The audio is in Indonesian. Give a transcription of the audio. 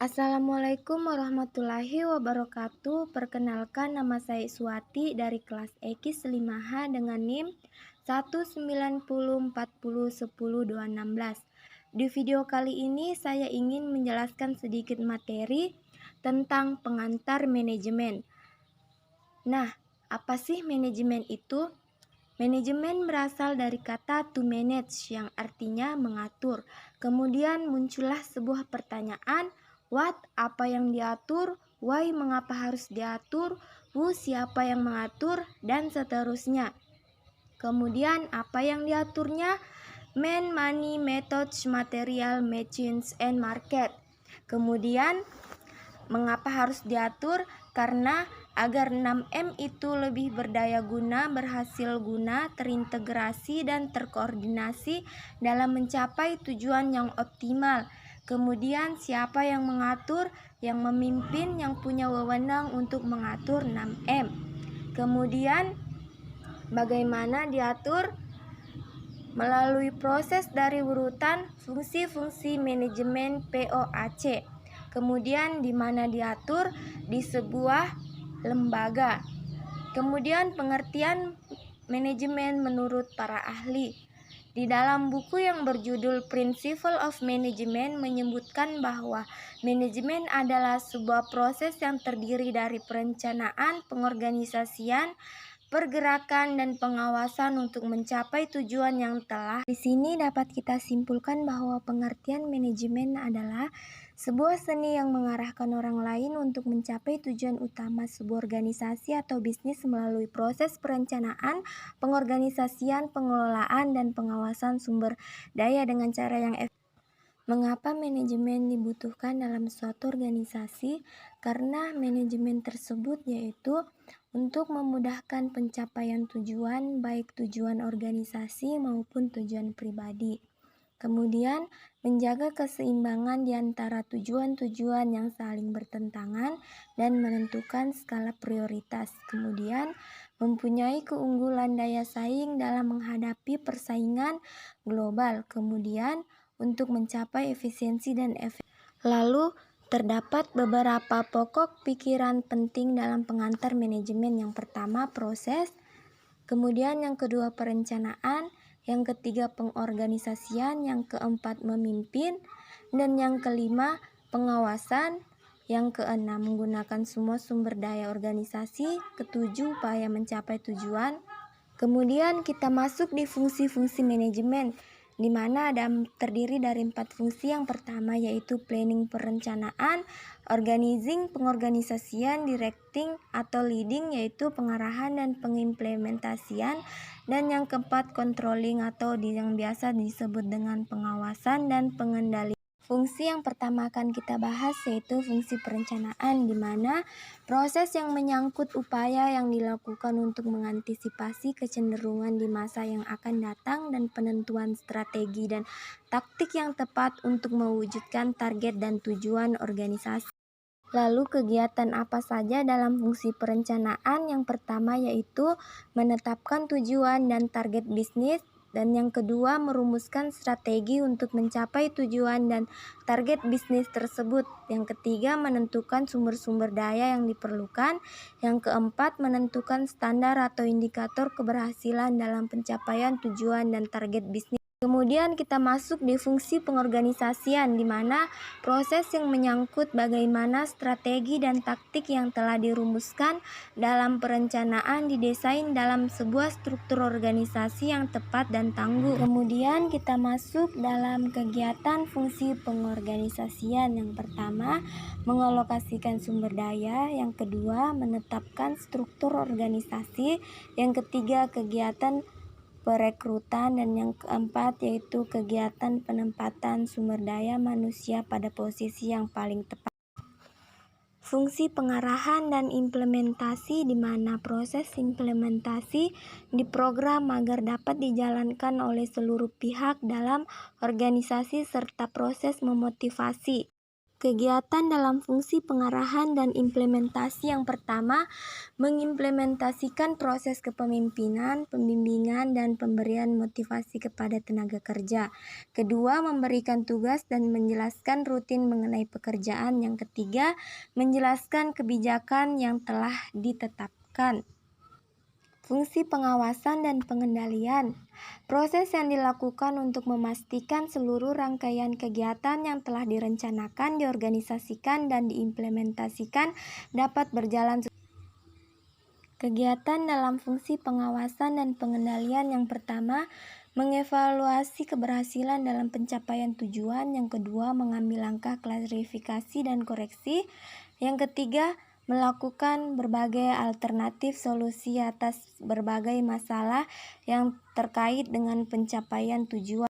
Assalamualaikum warahmatullahi wabarakatuh. Perkenalkan, nama saya Iswati dari kelas X 5H dengan NIM 19040102016. Di video kali ini saya ingin menjelaskan sedikit materi tentang pengantar manajemen. Nah, apa sih manajemen itu? Manajemen berasal dari kata to manage yang artinya mengatur. Kemudian muncullah sebuah pertanyaan, what, apa yang diatur, why, mengapa harus diatur, who, siapa yang mengatur, dan seterusnya. Kemudian apa yang diaturnya? Man, money, methods, material, machines, and market. Kemudian mengapa harus diatur? Karena agar 6M itu lebih berdaya guna, berhasil guna, terintegrasi, dan terkoordinasi dalam mencapai tujuan yang optimal. Kemudian siapa yang mengatur? Yang memimpin, yang punya wewenang untuk mengatur 6M. Kemudian bagaimana diatur? Melalui proses dari urutan fungsi-fungsi manajemen POAC. Kemudian di mana diatur? Di sebuah lembaga. Kemudian pengertian manajemen menurut para ahli. Di dalam buku yang berjudul Principle of Management menyebutkan bahwa manajemen adalah sebuah proses yang terdiri dari perencanaan, pengorganisasian, pergerakan, dan pengawasan untuk mencapai tujuan yang telah. Di sini dapat kita simpulkan bahwa pengertian manajemen adalah sebuah seni yang mengarahkan orang lain untuk mencapai tujuan utama sebuah organisasi atau bisnis melalui proses perencanaan, pengorganisasian, pengelolaan, dan pengawasan sumber daya dengan cara yang efektif. Mengapa manajemen dibutuhkan dalam suatu organisasi? Karena manajemen tersebut yaitu untuk memudahkan pencapaian tujuan, baik tujuan organisasi maupun tujuan pribadi. Kemudian, menjaga keseimbangan di antara tujuan-tujuan yang saling bertentangan dan menentukan skala prioritas. Kemudian, mempunyai keunggulan daya saing dalam menghadapi persaingan global. Kemudian, untuk mencapai efisiensi dan Lalu, terdapat beberapa pokok pikiran penting dalam pengantar manajemen. Yang pertama, proses. Kemudian yang kedua, perencanaan. Yang ketiga, pengorganisasian. Yang keempat, memimpin. Dan yang kelima, pengawasan. Yang keenam, menggunakan semua sumber daya organisasi. Ketujuh, upaya mencapai tujuan. Kemudian kita masuk di fungsi-fungsi manajemen, di mana terdiri dari 4 fungsi. Yang pertama yaitu planning, perencanaan, organizing, pengorganisasian, directing atau leading yaitu pengarahan dan pengimplementasian, dan yang keempat controlling atau yang biasa disebut dengan pengawasan dan pengendalian. Fungsi yang pertama akan kita bahas yaitu fungsi perencanaan, di mana proses yang menyangkut upaya yang dilakukan untuk mengantisipasi kecenderungan di masa yang akan datang dan penentuan strategi dan taktik yang tepat untuk mewujudkan target dan tujuan organisasi. Lalu kegiatan apa saja dalam fungsi perencanaan? Yang pertama yaitu menetapkan tujuan dan target bisnis, dan yang kedua merumuskan strategi untuk mencapai tujuan dan target bisnis tersebut. Yang ketiga menentukan sumber-sumber daya yang diperlukan. Yang keempat menentukan standar atau indikator keberhasilan dalam pencapaian tujuan dan target bisnis. Kemudian kita masuk di fungsi pengorganisasian, di mana proses yang menyangkut bagaimana strategi dan taktik yang telah dirumuskan dalam perencanaan didesain dalam sebuah struktur organisasi yang tepat dan tangguh. Kemudian kita masuk dalam kegiatan fungsi pengorganisasian. Yang pertama, mengalokasikan sumber daya. Yang kedua, menetapkan struktur organisasi. Yang ketiga, kegiatan perekrutan, dan yang keempat yaitu kegiatan penempatan sumber daya manusia pada posisi yang paling tepat. Fungsi pengarahan dan implementasi, di mana proses implementasi diprogram agar dapat dijalankan oleh seluruh pihak dalam organisasi serta proses memotivasi. Kegiatan dalam fungsi pengarahan dan implementasi yang pertama, mengimplementasikan proses kepemimpinan, pembimbingan, dan pemberian motivasi kepada tenaga kerja. Kedua, memberikan tugas dan menjelaskan rutin mengenai pekerjaan. Yang ketiga, menjelaskan kebijakan yang telah ditetapkan. Fungsi pengawasan dan pengendalian. Proses yang dilakukan untuk memastikan seluruh rangkaian kegiatan yang telah direncanakan, diorganisasikan, dan diimplementasikan dapat berjalan. Kegiatan dalam fungsi pengawasan dan pengendalian yang pertama, mengevaluasi keberhasilan dalam pencapaian tujuan. Yang kedua, mengambil langkah klarifikasi dan koreksi. Yang ketiga, melakukan berbagai alternatif solusi atas berbagai masalah yang terkait dengan pencapaian tujuan.